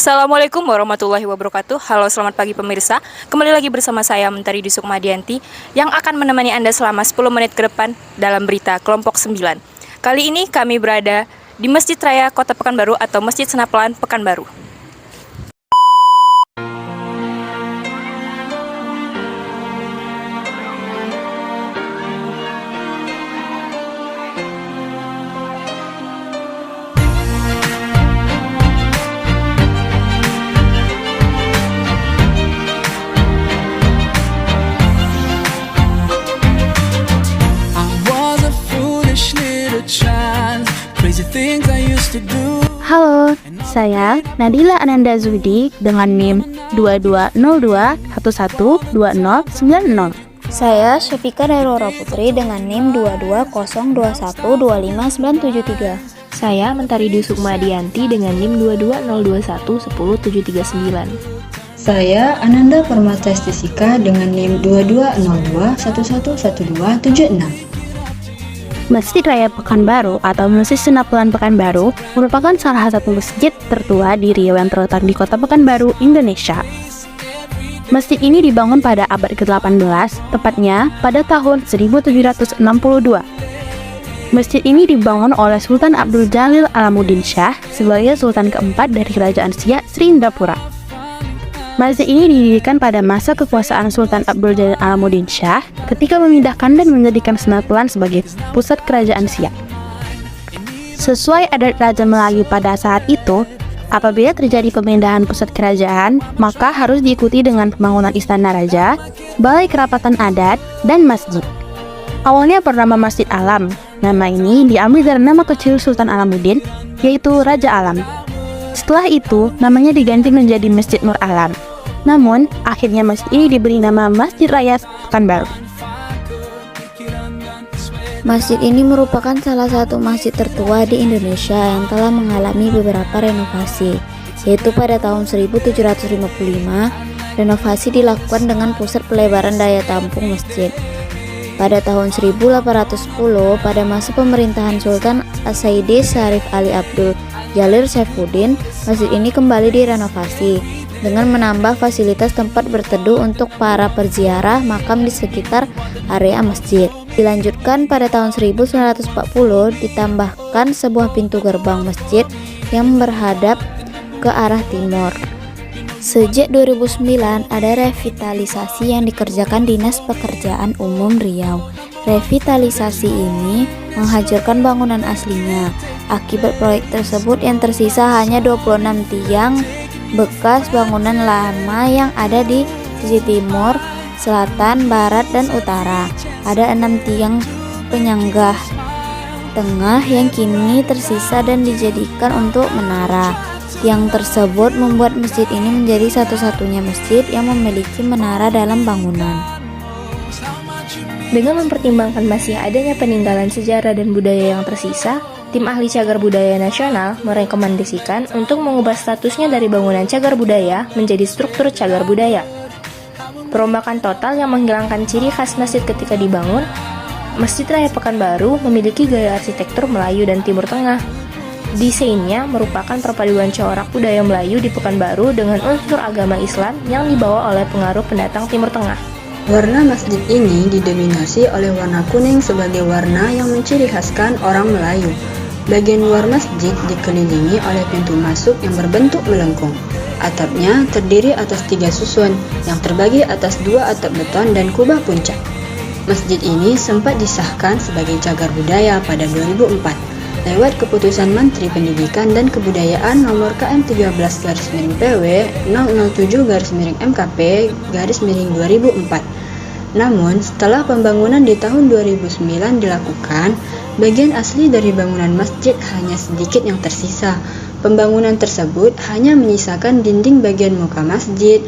Assalamualaikum warahmatullahi wabarakatuh. Halo, selamat pagi pemirsa. Kembali lagi bersama saya Mentari Sukmadianti yang akan menemani Anda selama 10 menit ke depan dalam berita kelompok 9. Kali ini kami berada di Masjid Raya Kota Pekanbaru atau Masjid Senapelan Pekanbaru. Halo, saya Nadila Ananda Zudi dengan NIM 2202112090. Saya Syafika Dairora Putri dengan NIM 2202125973. Saya Mentari Sukmadianti dengan NIM 2202110739. Saya Ananda Permatastisika dengan NIM 2202111276. Masjid Raya Pekanbaru atau Masjid Senapelan Pekanbaru merupakan salah satu masjid tertua di Riau yang terletak di Kota Pekanbaru, Indonesia. Masjid ini dibangun pada abad ke-18, tepatnya pada tahun 1762. Masjid ini dibangun oleh Sultan Abdul Jalil Alamuddin Shah sebagai Sultan keempat dari Kerajaan Siak Sri-Indrapura. Masjid ini didirikan pada masa kekuasaan Sultan Abdul Jalil Alamuddin Shah ketika memindahkan dan menjadikan Senapelan sebagai pusat kerajaan Siak. Sesuai adat Raja Melayu pada saat itu, apabila terjadi pemindahan pusat kerajaan, maka harus diikuti dengan pembangunan istana raja, balai kerapatan adat, dan masjid. Awalnya bernama Masjid Alam. Nama ini diambil dari nama kecil Sultan Alamuddin, yaitu Raja Alam. Setelah itu, namanya diganti menjadi Masjid Nur Alam. Namun, akhirnya masjid ini diberi nama Masjid Raya Pekanbaru. Masjid ini merupakan salah satu masjid tertua di Indonesia yang telah mengalami beberapa renovasi, yaitu pada tahun 1755, renovasi dilakukan dengan pusat pelebaran daya tampung masjid. Pada tahun 1810, pada masa pemerintahan Sultan As-Sayyidi Syarif Ali Abdul Jalil Saifuddin, masjid ini kembali direnovasi dengan menambah fasilitas tempat berteduh untuk para perziarah makam di sekitar area masjid. Dilanjutkan pada tahun 1940, ditambahkan sebuah pintu gerbang masjid yang berhadap ke arah timur. Sejak 2009 ada revitalisasi yang dikerjakan Dinas Pekerjaan Umum Riau. Revitalisasi ini menghancurkan bangunan aslinya. Akibat proyek tersebut yang tersisa hanya 26 tiang bekas bangunan lama yang ada di sisi timur, selatan, barat, dan utara. Ada 6 tiang penyanggah tengah yang kini tersisa dan dijadikan untuk menara. Tiang tersebut membuat masjid ini menjadi satu-satunya masjid yang memiliki menara dalam bangunan. Dengan mempertimbangkan masih adanya peninggalan sejarah dan budaya yang tersisa, tim ahli cagar budaya nasional merekomendasikan untuk mengubah statusnya dari bangunan cagar budaya menjadi struktur cagar budaya. Perombakan total yang menghilangkan ciri khas masjid ketika dibangun, Masjid Raya Pekanbaru memiliki gaya arsitektur Melayu dan Timur Tengah. Desainnya merupakan perpaduan corak budaya Melayu di Pekanbaru dengan unsur agama Islam yang dibawa oleh pengaruh pendatang Timur Tengah. Warna masjid ini didominasi oleh warna kuning sebagai warna yang menciri khaskan orang Melayu. Bagian luar masjid dikelilingi oleh pintu masuk yang berbentuk melengkung. Atapnya terdiri atas 3 susun yang terbagi atas 2 atap beton dan kubah puncak. Masjid ini sempat disahkan sebagai cagar budaya pada 2004 lewat keputusan Menteri Pendidikan dan Kebudayaan nomor KM13-PW 007-MKP-2004. Namun, setelah pembangunan di tahun 2009 dilakukan, bagian asli dari bangunan masjid hanya sedikit yang tersisa. Pembangunan tersebut hanya menyisakan dinding bagian muka masjid,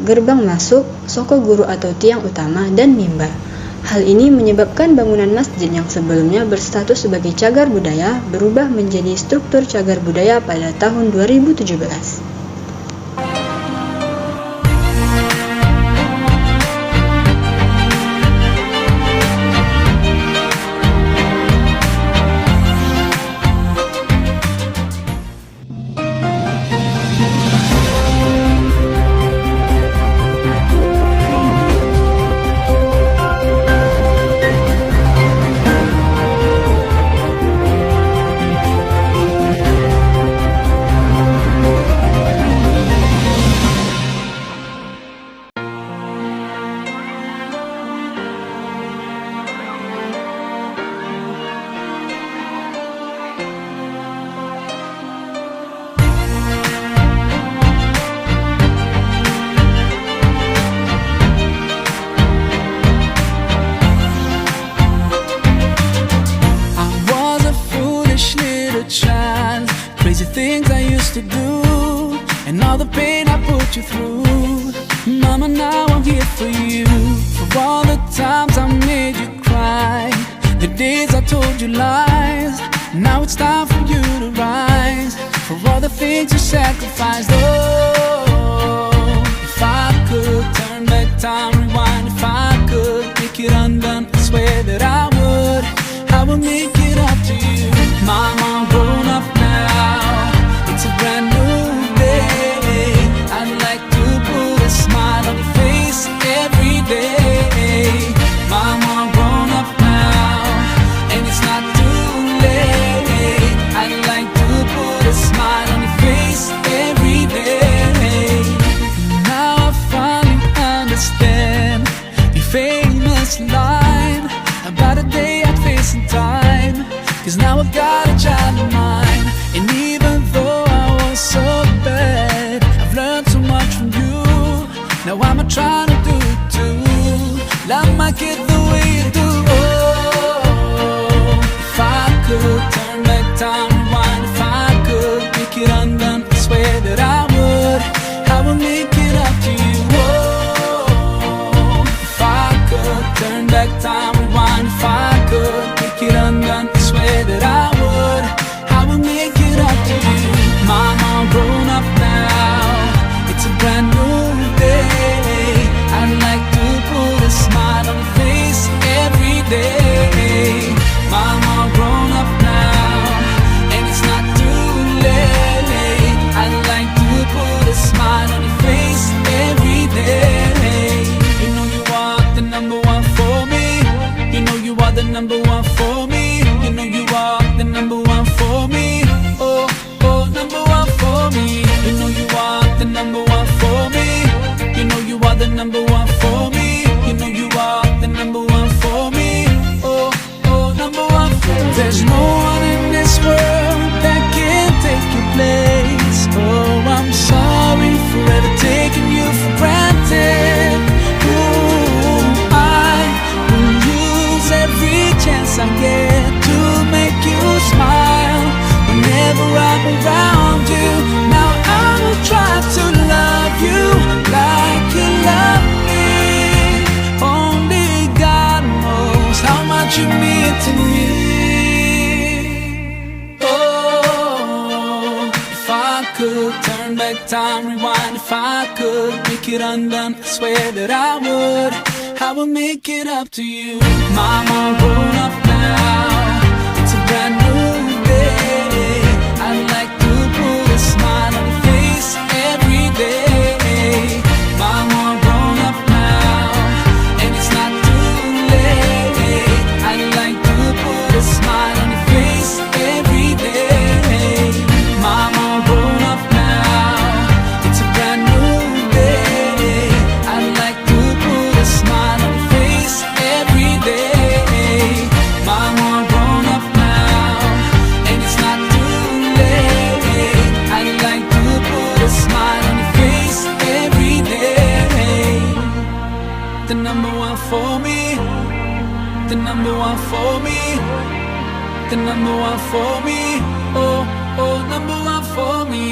gerbang masuk, soko guru atau tiang utama, dan mimbar. Hal ini menyebabkan bangunan masjid yang sebelumnya berstatus sebagai cagar budaya berubah menjadi struktur cagar budaya pada tahun 2017. things I used to do, and all the pain I put you through. Mama, now I'm here for you. For all the times I made you cry, the days I told you lies. Now it's time for you to rise. For all the things you sacrificed. Oh, if I could turn back time, rewind. If I could make it undone, I swear that I would. I would make it up to you. Mama, I'm grown up now. It's a brand new day. I'd like to put a smile on your face every day. Mama, I'm grown up now, and it's not too late. I'd like to put a smile on your face every day. Now I finally understand your famous line about a day I'd face in time. 'Cause now I've got a child of mine, and even though I was so bad, I've learned so much from you. Now I'm trying to do it too. Love my kid the way you do. Oh, if I could turn back time, rewind. If I could make it undone, I swear that I would. I would make it up to you. Oh, if I could turn back time, rewind. If I could make it undone, I swear that I would. I would make it up to you. Mama, I'm grown up now. It's a brand new day. I'd like to put a smile on your face every day. Mama, I'm grown up now, and it's not too late. I'd like to put a smile on your face every day. You know you are the number one for me. You know you are the number one for me. You know you are the number one for me. Oh, oh, number one for me. You know you are the number one for me. You know you are the number one for me. You know you are the number one for me. Oh, oh, number one for me. There's no one in this world that can take your place. Oh, I'm sorry for ever taking you for granted. Ooh, I will use every chance I get to make you smile whenever I'm around you. Now I will try to love you like you love me. Only God knows how much you mean to me. Oh, if I could turn back time, rewind. If I could make it undone, I swear that I would. I would make it up to you. Mama, I'm grown up now. It's a brand new day. I'd like to put a smile on your face every day. Mama, I'm grown up now, and it's not too late. I'd like to put a smile on your face every day. Mama, I'm grown up now. It's a brand new day. I'd like to put a smile on your face every day. Mama, I'm grown up now, and it's not too late. I'd like to put a smile on your face every day. The number one for me. The number one for me. The number one for me. Oh, oh, number one for me.